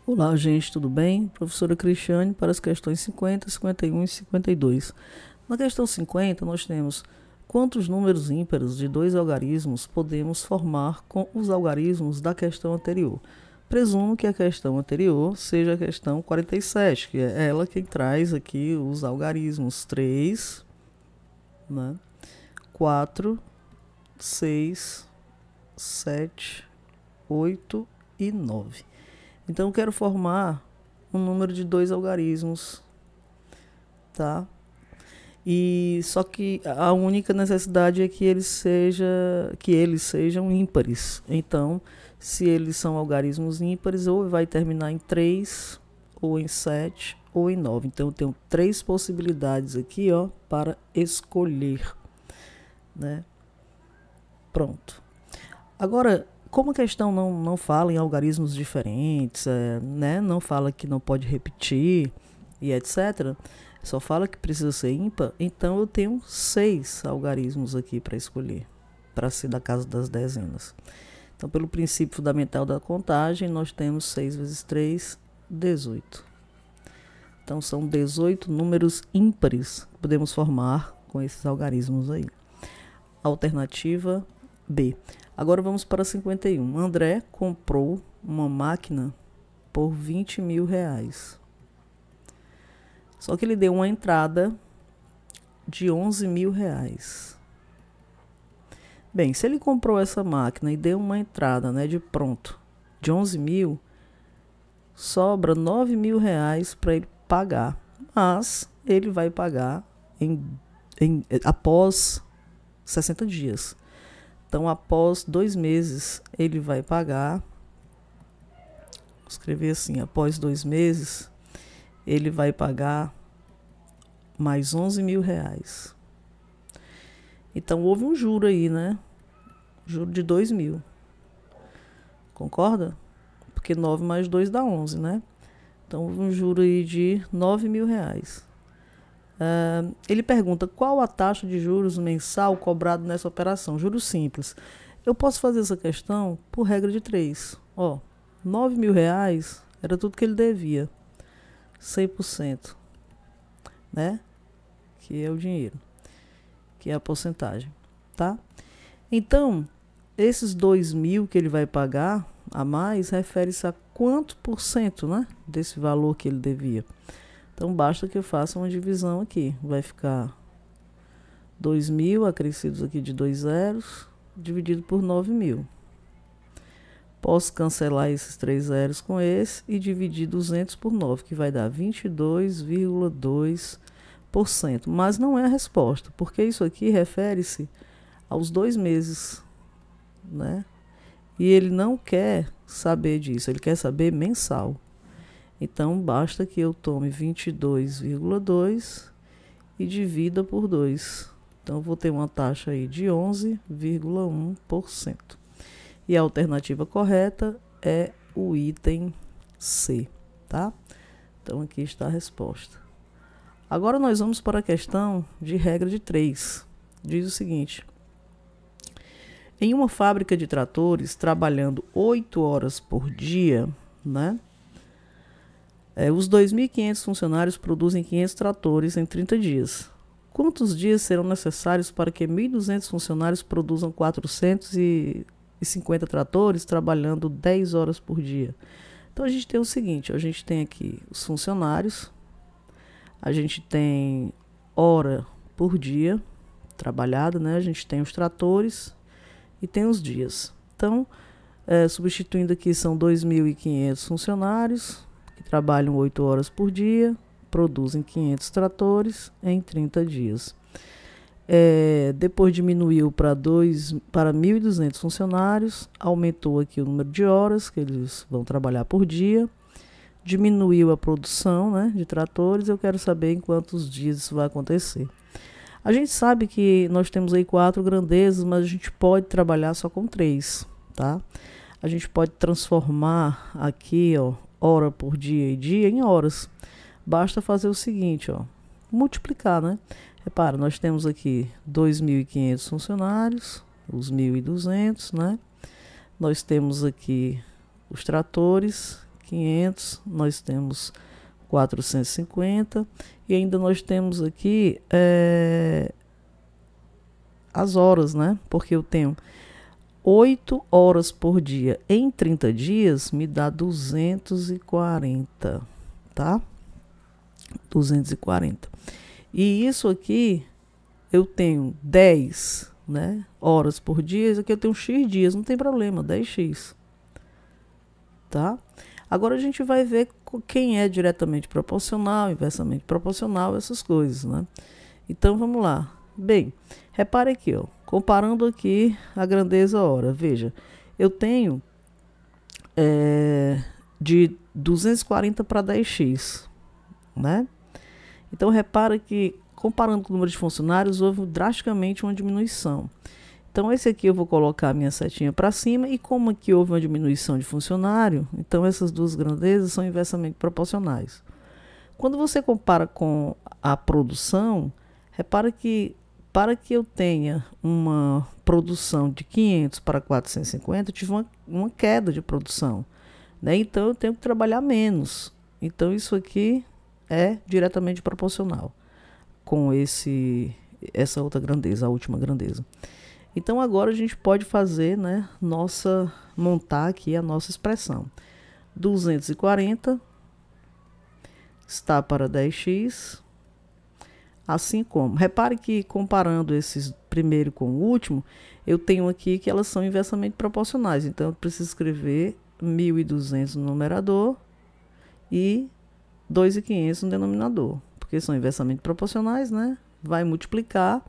Olá, gente, tudo bem? Professora Cristiane para as questões 50, 51 e 52. Na questão 50, nós temos quantos números ímpares de dois algarismos podemos formar com os algarismos da questão anterior. Presumo que a questão anterior seja a questão 47, que é ela quem traz aqui os algarismos 3, né? 4, 6, 7, 8 e 9. Então, eu quero formar um número de dois algarismos, tá? E só que a única necessidade é que eles sejam ímpares. Então, se eles são algarismos ímpares, ou vai terminar em 3, ou em 7, ou em 9. Então, eu tenho três possibilidades aqui, ó, para escolher, né? Pronto. Agora, como a questão não fala em algarismos diferentes, né? Não fala que não pode repetir e etc., só fala que precisa ser ímpar, então eu tenho 6 algarismos aqui para escolher, para ser da casa das dezenas. Então, pelo princípio fundamental da contagem, nós temos 6 vezes 3, 18. Então, são 18 números ímpares que podemos formar com esses algarismos aí. Alternativa B. Agora vamos para 51. André comprou uma máquina por 20 mil reais. Só que ele deu uma entrada de 11 mil reais. Bem, se ele comprou essa máquina e deu uma entrada, né, de pronto, de 11 mil, sobra 9 mil reais para ele pagar. Mas ele vai pagar após 60 dias. Então, após 2 meses, ele vai pagar. Vou escrever assim: após 2 meses, ele vai pagar mais 11 mil reais. Então, houve um juro aí, né? Juro de 2 mil. Concorda? Porque 9 mais 2 dá 11, né? Então, houve um juro aí de 9 mil reais. Ele pergunta qual a taxa de juros mensal cobrado nessa operação. Juros simples. Eu posso fazer essa questão por regra de 3. Ó, 9 mil reais era tudo que ele devia. 100%. Né? Que é o dinheiro. Que é a porcentagem. Tá? Então, esses 2 mil que ele vai pagar a mais refere-se a quanto por cento, né? Desse valor que ele devia. Então, basta que eu faça uma divisão aqui. Vai ficar 2 mil, acrescidos aqui de 2 zeros, dividido por 9 mil. Posso cancelar esses 3 zeros com esse e dividir 200 por 9, que vai dar 22,2%. Mas não é a resposta, porque isso aqui refere-se aos 2 meses, né? E ele não quer saber disso, ele quer saber mensal. Então, basta que eu tome 22,2 e divida por 2. Então, eu vou ter uma taxa aí de 11,1%. E a alternativa correta é o item C, tá? Então, aqui está a resposta. Agora, nós vamos para a questão de regra de 3. Diz o seguinte: em uma fábrica de tratores, trabalhando 8 horas por dia, né? Os 2.500 funcionários produzem 500 tratores em 30 dias. Quantos dias serão necessários para que 1.200 funcionários produzam 450 tratores, trabalhando 10 horas por dia? Então, a gente tem o seguinte: a gente tem aqui os funcionários, a gente tem hora por dia trabalhada, né? A gente tem os tratores e tem os dias. Então, substituindo aqui, são 2.500 funcionários que trabalham 8 horas por dia, produzem 500 tratores em 30 dias. Depois diminuiu para 1.200 funcionários, aumentou aqui o número de horas que eles vão trabalhar por dia, diminuiu a produção, né, de tratores. Eu quero saber em quantos dias isso vai acontecer. A gente sabe que nós temos aí 4 grandezas, mas a gente pode trabalhar só com 3, tá? A gente pode transformar aqui, ó, hora por dia e dia em horas. Basta fazer o seguinte, ó, multiplicar, né? Repara, nós temos aqui 2.500 funcionários, os 1.200, né? Nós temos aqui os tratores, 500, nós temos 450, e ainda nós temos aqui as horas, né? Porque eu tenho 8 horas por dia em 30 dias, me dá 240, tá? 240. E isso aqui, eu tenho 10, né, horas por dia, isso aqui eu tenho X dias, não tem problema, 10x, tá? Agora a gente vai ver quem é diretamente proporcional, inversamente proporcional, essas coisas, né? Então vamos lá. Bem, repare aqui, ó, comparando aqui a grandeza hora, veja, eu tenho de 240 para 10x, né? Então repara que, comparando com o número de funcionários, houve drasticamente uma diminuição. Então esse aqui eu vou colocar a minha setinha para cima, e como aqui houve uma diminuição de funcionário, então essas duas grandezas são inversamente proporcionais. Quando você compara com a produção, repara que para que eu tenha uma produção de 500 para 450, eu tive uma queda de produção, né? Então eu tenho que trabalhar menos. Então isso aqui é diretamente proporcional com essa outra grandeza, a última grandeza. Então agora a gente pode fazer, né, montar aqui a nossa expressão. 240 está para 10x, assim como, repare que comparando esses primeiro com o último, eu tenho aqui que elas são inversamente proporcionais, então eu preciso escrever 1.200 no numerador e 2.500 no denominador, porque são inversamente proporcionais, né? Vai multiplicar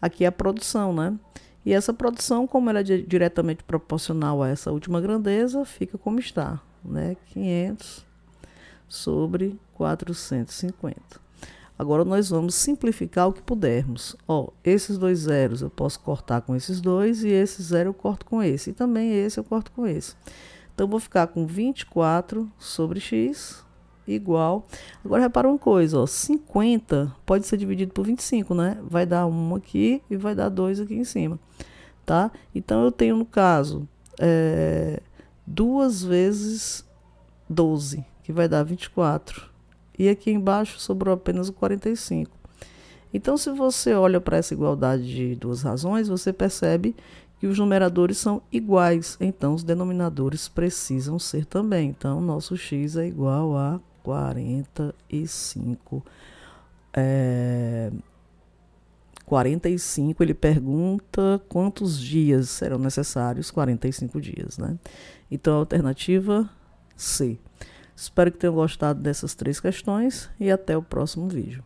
aqui a produção, né? E essa produção, como ela é diretamente proporcional a essa última grandeza, fica como está, né? 500 sobre 450. Agora nós vamos simplificar o que pudermos. Ó, esses dois zeros eu posso cortar com esses dois, e esse zero eu corto com esse, e também esse eu corto com esse. Então, eu vou ficar com 24 sobre x igual. Agora, repara uma coisa, ó, 50 pode ser dividido por 25, né? Vai dar 1 aqui e vai dar 2 aqui em cima, tá? Então, eu tenho, no caso, 2 vezes 12, que vai dar 24. E aqui embaixo sobrou apenas o 45. Então, se você olha para essa igualdade de duas razões, você percebe que os numeradores são iguais. Então, os denominadores precisam ser também. Então, nosso x é igual a 45. 45, ele pergunta quantos dias serão necessários. 45 dias, né? Então, a alternativa C. Espero que tenham gostado dessas 3 questões e até o próximo vídeo.